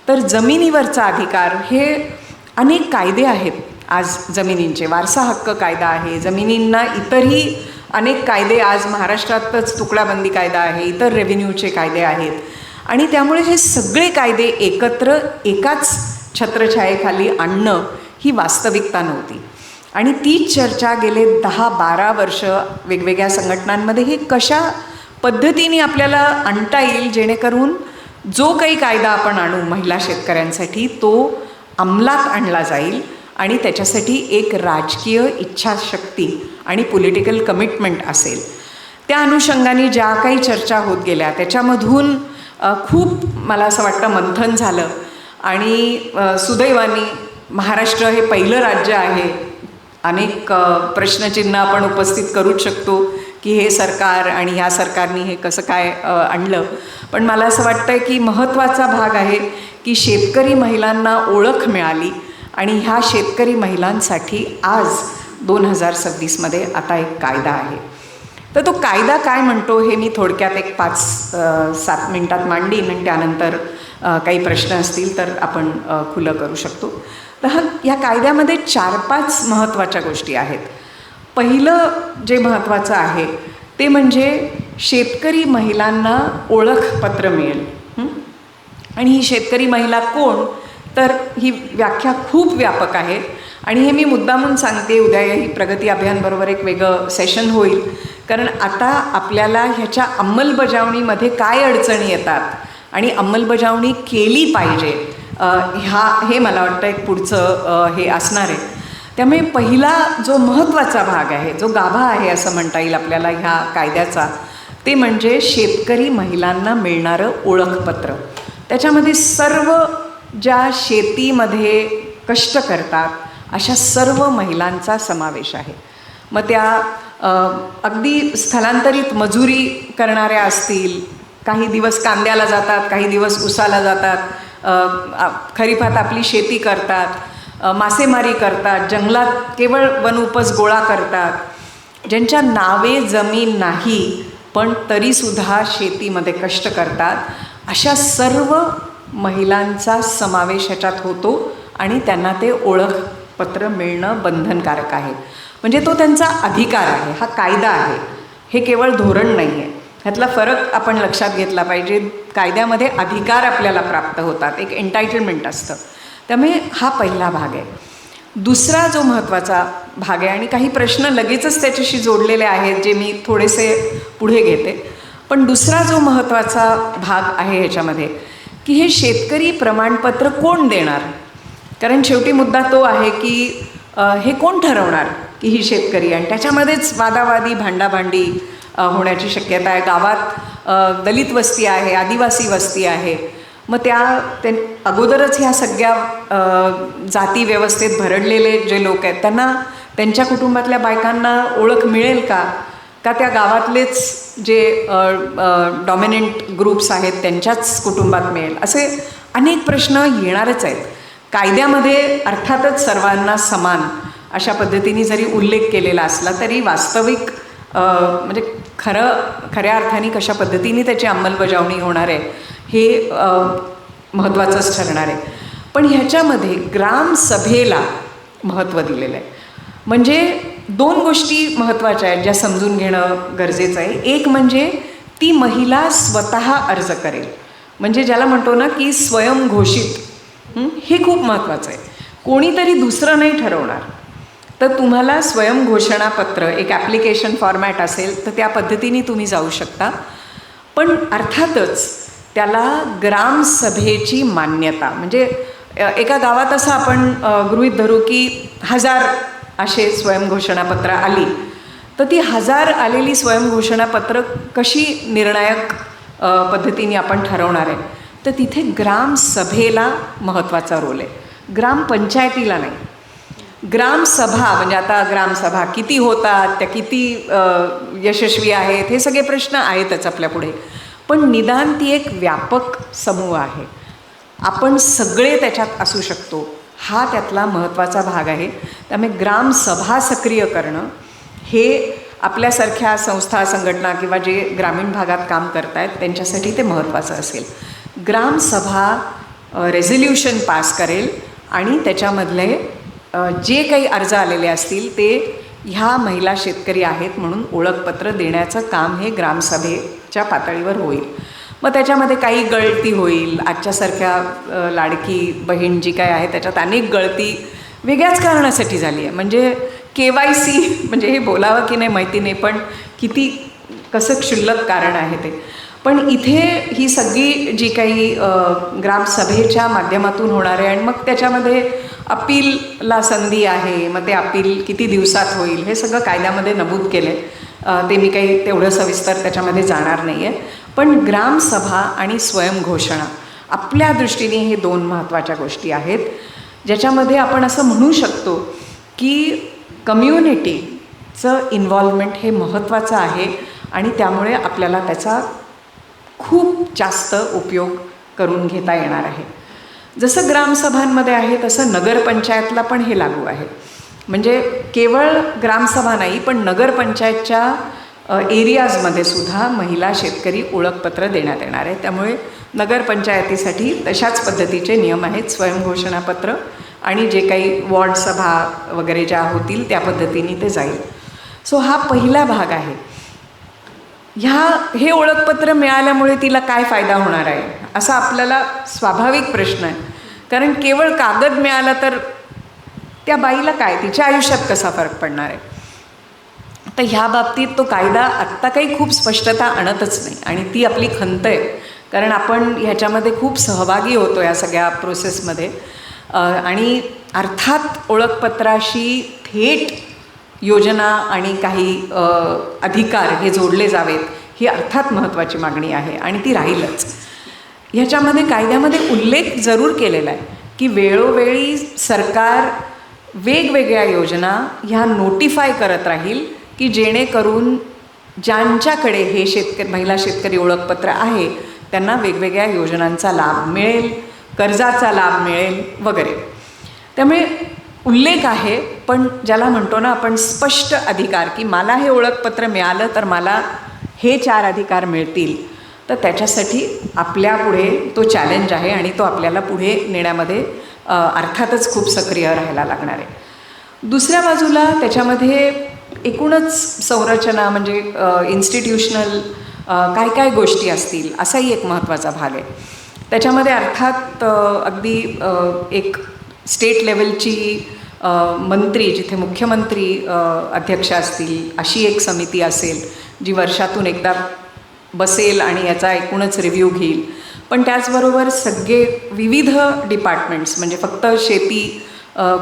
तर जमिनीवरचा अधिकार हे अनेक कायदे आहेत. आज जमिनींचे वारसा हक्क कायदा आहे, जमिनींना इतरही अनेक कायदे, आज महाराष्ट्रातच तुकडाबंदी कायदा आहे, इतर रेव्हेन्यूचे कायदे आहेत. आणि त्यामुळे हे सगळे कायदे एकत्र एकाच छत्रछायेखाली आणणं ही वास्तविकता नव्हती. आणि तीच चर्चा गेले 10-12 वर्ष वेगवेगळ्या संघटनांमध्ये ही कशा पद्धतीने आपल्याला आणता येईल जेणेकरून जो काही कायदा आपण आणू महिला शेतकऱ्यांसाठी तो अंमलात आणला जाईल आणि त्याच्यासाठी एक राजकीय इच्छाशक्ती आणि पॉलिटिकल कमिटमेंट असेल. त्या अनुषंगाने ज्या काही चर्चा होत गेल्या त्याच्यामधून खूप मला असं वाटतं मंथन झालं आणि सुदैवाने महाराष्ट्र हे पहिलं राज्य आहे. अनेक प्रश्नचिन्ह आपण उपस्थित करूच शकतो की हे सरकार आणि ह्या सरकारने हे कसं काय आणलं. पण मला असं वाटतं की महत्त्वाचा भाग आहे की शेतकरी महिलांना ओळख मिळाली आणि ह्या शेतकरी महिलांसाठी आज 2026मध्ये आता एक कायदा आहे. तर तो कायदा काय म्हणतो हे मी थोडक्यात एक 5-7 मिनटात मांडीन आणि त्यानंतर काही प्रश्न असतील तर आपण खुलं करू शकतो. तर ह्या कायद्यामध्ये 4-5 महत्त्वाच्या गोष्टी आहेत. पहिलं जे महत्त्वाचं आहे ते म्हणजे शेतकरी महिलांना ओळखपत्र मिळेल. आणि ही शेतकरी महिला कोण, तर ही व्याख्या खूप व्यापक आहे आणि हे मी मुद्दामून सांगते. उद्या ही प्रगती अभियानबरोबर एक वेगळं सेशन होईल, कारण आता आपल्याला ह्याच्या अंमलबजावणीमध्ये काय अडचणी येतात आणि अंमलबजावणी केली पाहिजे हे मला वाटतं एक पुढचं हे असणार आहे. त्यामुळे पहिला जो महत्त्वाचा भाग आहे, जो गाभा आहे असं म्हणता येईल आपल्याला ह्या कायद्याचा, ते म्हणजे शेतकरी महिलांना मिळणारं ओळखपत्र. त्याच्यामध्ये सर्व ज्या शेतीमध्ये कष्ट करतात अशा सर्व महिलांचा समावेश आहे. मग त्या अगदी स्थलांतरित मजुरी करणाऱ्या असतील, काही दिवस कांद्याला जातात, काही दिवस उसाला जातात, खरीपात आपली शेती करतात, मासेमारी करतात, जंगलात केवळ वनउपज गोळा करतात, ज्यांच्या नावे जमीन नाही पण तरीसुद्धा शेतीमध्ये कष्ट करतात, अशा सर्व महिलांचा समावेश ह्याच्यात होतो आणि त्यांना ते ओळखपत्र मिळणं बंधनकारक आहे. म्हणजे तो त्यांचा अधिकार आहे, हा कायदा आहे, हे केवळ धोरण नाही आहे. ह्यातला फरक आपण लक्षात घेतला पाहिजे. कायद्यामध्ये अधिकार आपल्याला प्राप्त होतात, एक एन्टायटलमेंट असतं. त्यामुळे हा पहिला भाग आहे. दुसरा जो महत्त्वाचा भाग आहे आणि काही प्रश्न लगेचच त्याच्याशी जोडलेले आहेत जे मी थोडेसे पुढे घेते. पण दुसरा जो महत्त्वाचा भाग आहे ह्याच्यामध्ये की हे शेतकरी प्रमाणपत्र कोण देणार. कारण शेवटी मुद्दा तो आहे की हे कोण ठरवणार की ही शेतकरी, आणि त्याच्यामध्येच वादावादी भांडाभांडी होण्याची शक्यता आहे. गावात दलित वस्ती आहे, आदिवासी वस्ती आहे. मग त्या अगोदरच ह्या सगळ्या जाती व्यवस्थेत भरडलेले जे लोक आहेत त्यांना त्यांच्या कुटुंबातल्या बायकांना ओळख मिळेल का त्या गावातलेच जे डॉमिनंट ग्रुप्स आहेत त्यांच्याच कुटुंबात मिळेल, असे अनेक प्रश्न येणारच आहेत. कायद्यामध्ये अर्थातच सर्वांना समान अशा पद्धतीने जरी उल्लेख केलेला असला तरी वास्तविक म्हणजे खऱ्या अर्थाने कशा पद्धतीने त्याची अंमलबजावणी होणार आहे हे महत्त्वाचंच ठरणार आहे. पण ह्याच्यामध्ये ग्रामसभेला महत्त्व दिलेलं आहे. म्हणजे 2 गोष्टी महत्त्वाच्या आहेत ज्या समजून घेणं गरजेचं आहे. एक म्हणजे ती महिला स्वतः अर्ज करेल, म्हणजे ज्याला म्हणतो ना की स्वयंघोषित, हे खूप महत्त्वाचं आहे. कोणीतरी दुसरं नाही ठरवणार. तर तुम्हाला स्वयंघोषणापत्र एक ॲप्लिकेशन फॉर्मॅट असेल तर त्या पद्धतीने तुम्ही जाऊ शकता. पण अर्थातच त्याला ग्रामसभेची मान्यता, म्हणजे एका गावात असं आपण गृहीत धरू की 1000 असे स्वयंघोषणापत्र आली, तर ती 1000 आलेली स्वयंघोषणापत्र कशी निर्णायक पद्धतीने आपण ठरवणार आहे, तर तिथे ग्रामसभेला महत्त्वाचा रोल आहे, ग्रामपंचायतीला नाही. ग्रामसभा म्हणजे आता ग्रामसभा किती होतात, त्या किती यशस्वी आहेत, हे सगळे प्रश्न आहेतच आपल्यापुढे. पण निदान ती एक व्यापक समूह आहे, आपण सगळे त्याच्यात असू शकतो, हा त्यातला महत्त्वाचा भाग आहे. त्यामुळे ग्रामसभा सक्रिय करणं हे आपल्यासारख्या संस्था संघटना किंवा जे ग्रामीण भागात काम करत आहेत त्यांच्यासाठी ते महत्त्वाचं असेल. ग्रामसभा रेझोल्युशन पास करेल आणि त्याच्यामधले जे काही अर्ज आलेले असतील ते ह्या महिला शेतकरी आहेत म्हणून ओळखपत्र देण्याचं काम हे ग्रामसभेच्या पातळीवर होईल. मग त्याच्यामध्ये काही गळती होईल, आजच्यासारख्या लाडकी बहीण जी काय आहे त्याच्यात अनेक गळती वेगळ्याच कारणासाठी झाली आहे. म्हणजे KYC म्हणजे हे बोलावं की नाही माहिती नाही, पण कसं क्षुल्लक कारण आहे ते. पण इथे ही सगळी जी काही ग्रामसभेच्या माध्यमातून होणार आहे आणि मग त्याच्यामध्ये अपीलला संधी आहे, मग ते अपील किती दिवसात होईल हे सगळं कायद्यामध्ये नमूद केलं आहे. ते मी काही तेवढं सविस्तर त्याच्यामध्ये जाणार नाही आहे. पण ग्रामसभा आणि स्वयंघोषणा आपल्या दृष्टीने हे 2 महत्त्वाच्या गोष्टी आहेत, ज्याच्यामध्ये आपण असं म्हणू शकतो की कम्युनिटीचं इन्व्हॉल्वमेंट हे महत्त्वाचं आहे आणि त्यामुळे आपल्याला त्याचा खूप जास्त उपयोग करून घेता येणार आहे. जसं ग्रामसभांमध्ये आहे तसं नगरपंचायतला पण हे लागू आहे. म्हणजे केवळ ग्रामसभा नाही, पण नगरपंचायतच्या एरियाजमध्ये सुद्धा महिला शेतकरी ओळखपत्र देण्यात येणार आहे. त्यामुळे नगरपंचायतीसाठी तशाच पद्धतीचे नियम आहेत, स्वयंघोषणापत्र आणि जे काही वॉर्ड सभा वगैरे ज्या होतील त्या पद्धतीने ते जाईल. सो हा पहिला भाग आहे. हे ओळखपत्र मिळाल्यामुळे तिला काय फायदा होणार आहे असा आपल्याला स्वाभाविक प्रश्न आहे. कारण केवळ कागद मिळाला तर त्या बाईला काय, तिच्या आयुष्यात कसा फरक पडणार आहे. तर ह्या बाबतीत तो कायदा आत्ता काही खूप स्पष्टता आणतच नाही आणि ती आपली खंत आहे. कारण आपण ह्याच्यामध्ये खूप सहभागी होतो या सगळ्या प्रोसेसमध्ये. आणि अर्थात ओळखपत्राशी थेट योजना आणि काही अधिकार हे जोडले जावेत ही अर्थात महत्त्वाची मागणी आहे आणि ती राहीलच. ह्याच्यामध्ये कायद्यामध्ये उल्लेख जरूर केलेला आहे की वेळोवेळी सरकार वेगवेगळ्या योजना ह्या नोटिफाय करत राहील की जेणेकरून ज्यांच्याकडे हे महिला शेतकरी ओळखपत्र आहे त्यांना वेगवेगळ्या योजनांचा लाभ मिळेल, कर्जाचा लाभ मिळेल वगैरे. त्यामुळे उल्लेख आहे, पण ज्याला म्हणतो ना आपण स्पष्ट अधिकार की मला हे ओळखपत्र मिळालं तर मला हे 4 अधिकार मिळतील, तर त्याच्यासाठी आपल्यापुढे तो चॅलेंज आहे आणि तो आपल्याला पुढे नेण्यामध्ये अर्थातच खूप सक्रिय राहायला लागणार आहे. दुसऱ्या बाजूला त्याच्यामध्ये एकूणच संरचना म्हणजे इन्स्टिट्यूशनल काय काय गोष्टी असतील असाही एक महत्त्वाचा भाग आहे. त्याच्यामध्ये अर्थात अगदी एक स्टेट लेवलची मंत्री, जिथे मुख्यमंत्री अध्यक्ष असतील अशी एक समिती असेल जी वर्षातून एकदा बसेल आणि याचा एकूणच रिव्ह्यू घेईल. पण त्याचबरोबर सगळे विविध डिपार्टमेंट्स म्हणजे फक्त शेती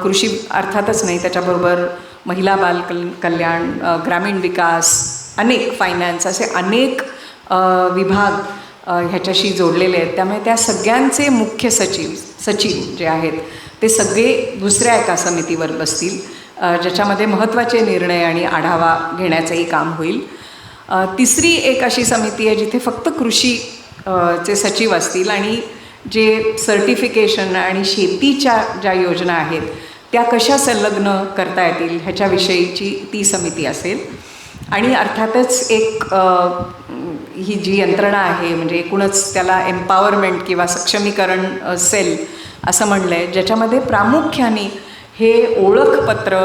कृषी अर्थातच नाही, त्याच्याबरोबर महिला बाल कल्याण, ग्रामीण विकास, अनेक फायनान्स असे अनेक विभाग ह्याच्याशी जोडलेले आहेत. त्यामुळे त्या सगळ्यांचे मुख्य सचिव जे आहेत ते सगळे दुसऱ्या एका समितीवर बसतील ज्याच्यामध्ये महत्त्वाचे निर्णय आणि आढावा घेण्याचंही काम होईल. तिसरी एक अशी समिती आहे जिथे फक्त चे सचिव असतील आणि जे सर्टिफिकेशन आणि शेतीच्या ज्या योजना आहेत त्या कशा संलग्न करता येतील ह्याच्याविषयीची ती समिती असेल. आणि अर्थातच ही जी यंत्रणा आहे म्हणजे एकूणच त्याला एम्पॉवरमेंट किंवा सक्षमीकरण सेल असं म्हणलं आहे, ज्याच्यामध्ये प्रामुख्याने हे ओळखपत्र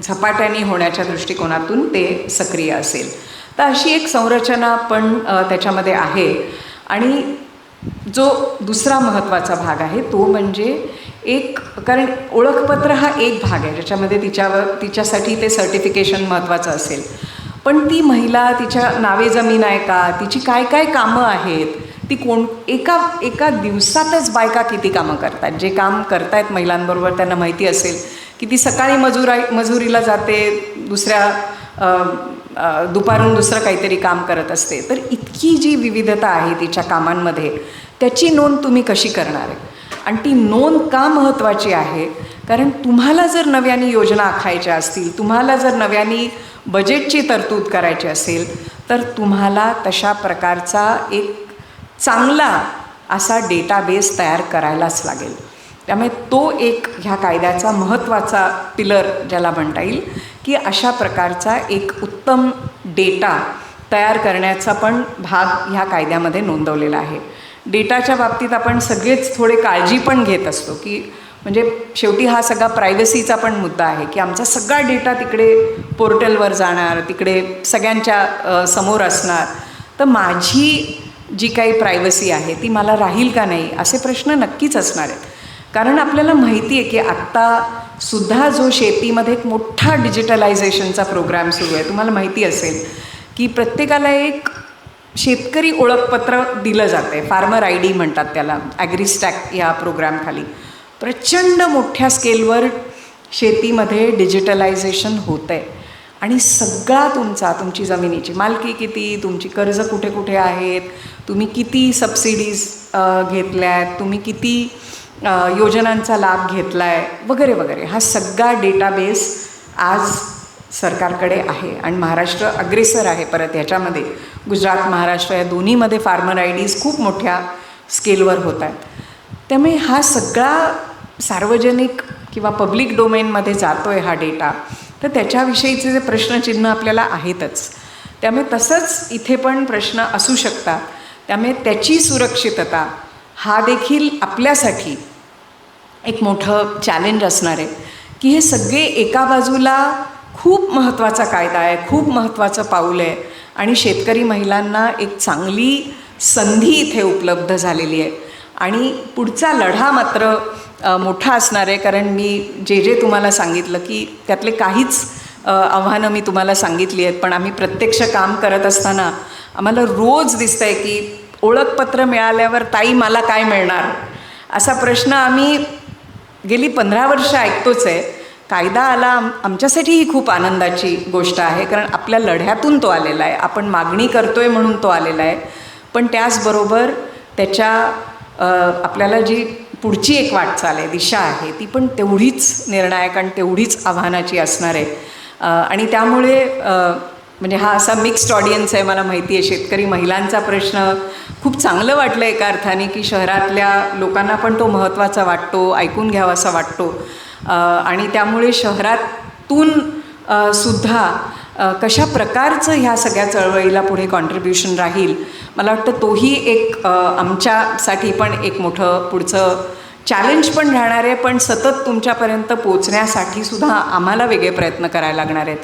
झपाट्याने होण्याच्या दृष्टिकोनातून ते सक्रिय असेल. तर अशी एक संरचना पण त्याच्यामध्ये आहे. आणि जो दुसरा महत्त्वाचा भाग आहे तो म्हणजे कारण ओळखपत्र हा एक भाग आहे ज्याच्यामध्ये तिच्यासाठी ते सर्टिफिकेशन महत्त्वाचं असेल, पण ती महिला तिच्या नावे जमीन आहे का, तिची काय काय कामं आहेत, ती एका दिवसातच बायका किती कामं करतात, जे काम करतायत महिलांबरोबर त्यांना माहिती असेल की ती सकाळी मजुरीला जाते, दुपारून दुसरं काहीतरी काम करत असते. तर इतकी जी विविधता आहे तिच्या कामांमध्ये त्याची नोंद तुम्ही कशी करणार आहे. आणि ती नोंद का महत्त्वाची आहे, कारण तुम्हाला जर नव्याने योजना आखायच्या असतील, तुम्हाला जर नव्याने बजेटची तरतूद करायची असेल, तर तुम्हाला तशा प्रकारचा एक चांगला असा डेटाबेस तयार करायलाच लागेल. त्यामुळे तो एक ह्या कायद्याचा महत्त्वाचा पिलर ज्याला म्हणता येईल की अशा प्रकारचा एक उत्तम डेटा तयार करण्याचा पण भाग ह्या कायद्यामध्ये नोंदवलेला आहे. डेटाच्या बाबतीत आपण सगळेच थोडे काळजी पण घेत असतो की म्हणजे शेवटी हा सगळा प्रायव्हसीचा पण मुद्दा आहे की आमचा सगळा डेटा तिकडे पोर्टलवर जाणार, तिकडे सगळ्यांच्या समोर असणार, तर माझी जी काही प्रायव्हसी आहे ती मला राहील का नाही असे प्रश्न नक्कीच असणार आहेत. कारण आपल्याला माहिती आहे की आत्तासुद्धा जो शेतीमध्ये एक मोठा डिजिटलायझेशनचा प्रोग्राम सुरू आहे. तुम्हाला माहिती असेल की प्रत्येकाला एक शेतकरी ओळखपत्र दिलं जातं आहे, फार्मर आय डी म्हणतात त्याला, ॲग्रिस्टॅक या प्रोग्रामखाली. प्रचंड मोठ्या स्केलवर शेतीमध्ये डिजिटलायझेशन होतं आहे आणि सगळा तुमची जमिनीची मालकी किती, तुमची कर्ज कुठे कुठे आहेत, तुम्ही किती सबसिडीज घेतल्या आहेत, तुम्ही किती योजनांचा लाभ घेतला आहे वगैरे वगैरे, हा सगळा डेटाबेस आज सरकारकडे आहे. आणि महाराष्ट्र अग्रेसर आहे परत ह्याच्यामध्ये. गुजरात महाराष्ट्र या दोन्हीमध्ये फार्मर आय डीज खूप मोठ्या स्केलवर होत आहेत. त्यामुळे हा सगळा सार्वजनिक किंवा पब्लिक डोमेनमध्ये जातो आहे हा डेटा, तर त्याच्याविषयीचे जे प्रश्नचिन्ह आपल्याला आहेतच. त्यामुळे तसंच इथे पण प्रश्न असू शकतात. त्यामुळे त्याची सुरक्षितता हा देखील आपल्यासाठी एक मोठं चॅलेंज असणार आहे की हे सगळे एका बाजूला खूप महत्त्वाचा कायदा आहे, खूप महत्त्वाचं पाऊल आहे आणि शेतकरी महिलांना एक चांगली संधी इथे उपलब्ध झालेली आहे. आणि पुढचा लढा मात्र मोठा असणार आहे, कारण मी जे तुम्हाला सांगितलं की त्यातले काहीच आव्हानं मी तुम्हाला सांगितली आहेत, पण आम्ही प्रत्यक्ष काम करत असताना आम्हाला रोज दिसतं आहे की ओळखपत्र मिळाल्यावर ताई मला काय मिळणार असा प्रश्न आम्ही गेली 15 वर्ष ऐकतोच आहे. कायदा आला आमच्यासाठी ही खूप आनंदाची गोष्ट आहे, कारण आपल्या लढ्यातून तो आलेला आहे, आपण मागणी करतो आहे म्हणून तो आलेला आहे. पण त्याचबरोबर त्याच्या आपल्याला जी पुढची एक वाटचाल आहे, दिशा आहे, ती पण तेवढीच निर्णायक आणि तेवढीच आव्हानाची असणार आहे. आणि त्यामुळे म्हणजे हा असा मिक्स्ड ऑडियन्स आहे, मला माहिती आहे. शेतकरी महिलांचा प्रश्न खूप चांगलं वाटलं एका अर्थाने की शहरातल्या लोकांना पण तो महत्त्वाचा वाटतो, ऐकून घ्यावासा वाटतो. आणि त्यामुळे शहरातून सुद्धा कशा प्रकारचं ह्या सगळ्या चळवळीला पुढे कॉन्ट्रीब्युशन राहील, मला वाटतं तोही एक आमच्यासाठी पण एक मोठं पुढचं चॅलेंज पण राहणार आहे. पण सतत तुमच्यापर्यंत पोचण्यासाठी सुद्धा आम्हाला वेगळे प्रयत्न करायला लागणार आहेत,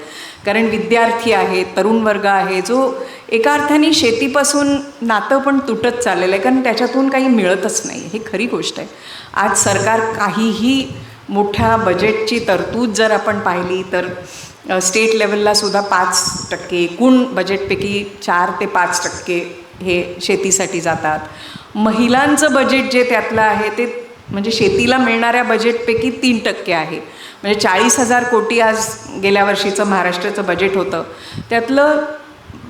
कारण विद्यार्थी आहे, तरुण वर्ग आहे, जो एका अर्थाने शेतीपासून नातं पण तुटत चाललेलं आहे, कारण त्याच्यातून काही मिळतच नाही, ही खरी गोष्ट आहे. आज सरकार काहीही मोठ्या बजेटची तरतूद जर आपण पाहिली तर स्टेट लेवलला सुद्धा 5% एकूण बजेटपैकी 4 ते 5% हे शेतीसाठी जातात. महिलांचं बजेट जे त्यातलं आहे ते म्हणजे शेतीला मिळणाऱ्या बजेटपैकी 3% आहे. म्हणजे 40,000 कोटी आज गेल्या वर्षीचं महाराष्ट्राचं बजेट होतं, त्यातलं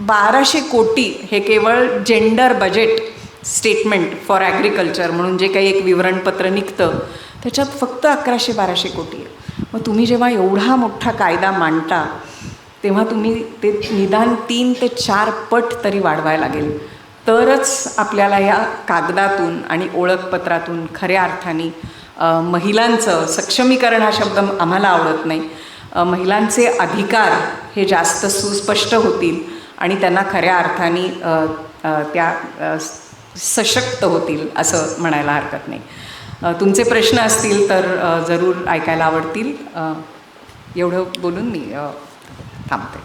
1200 कोटी हे केवळ gender budget statement for agriculture म्हणून जे काही एक विवरणपत्र निघतं त्याच्यात फक्त 1100-1200 कोटी आहे. मग तुम्ही जेव्हा एवढा मोठा कायदा मांडता तेव्हा तुम्ही ते निदान 3 ते 4 पट तरी वाढवायला लागेल, तरच आपल्याला या कागदातून आणि ओळखपत्रातून खऱ्या अर्थाने महिलांचं सक्षमीकरण, हा शब्द आम्हाला आवडत नाही, महिलांचे अधिकार हे जास्त सुस्पष्ट होतील आणि त्यांना खऱ्या अर्थाने त्या सशक्त होतील असं म्हणायला हरकत नाही. तुमचे प्रश्न असतील तर जरूर ऐकायला आवडतील. एवढं बोलून मी थांबते.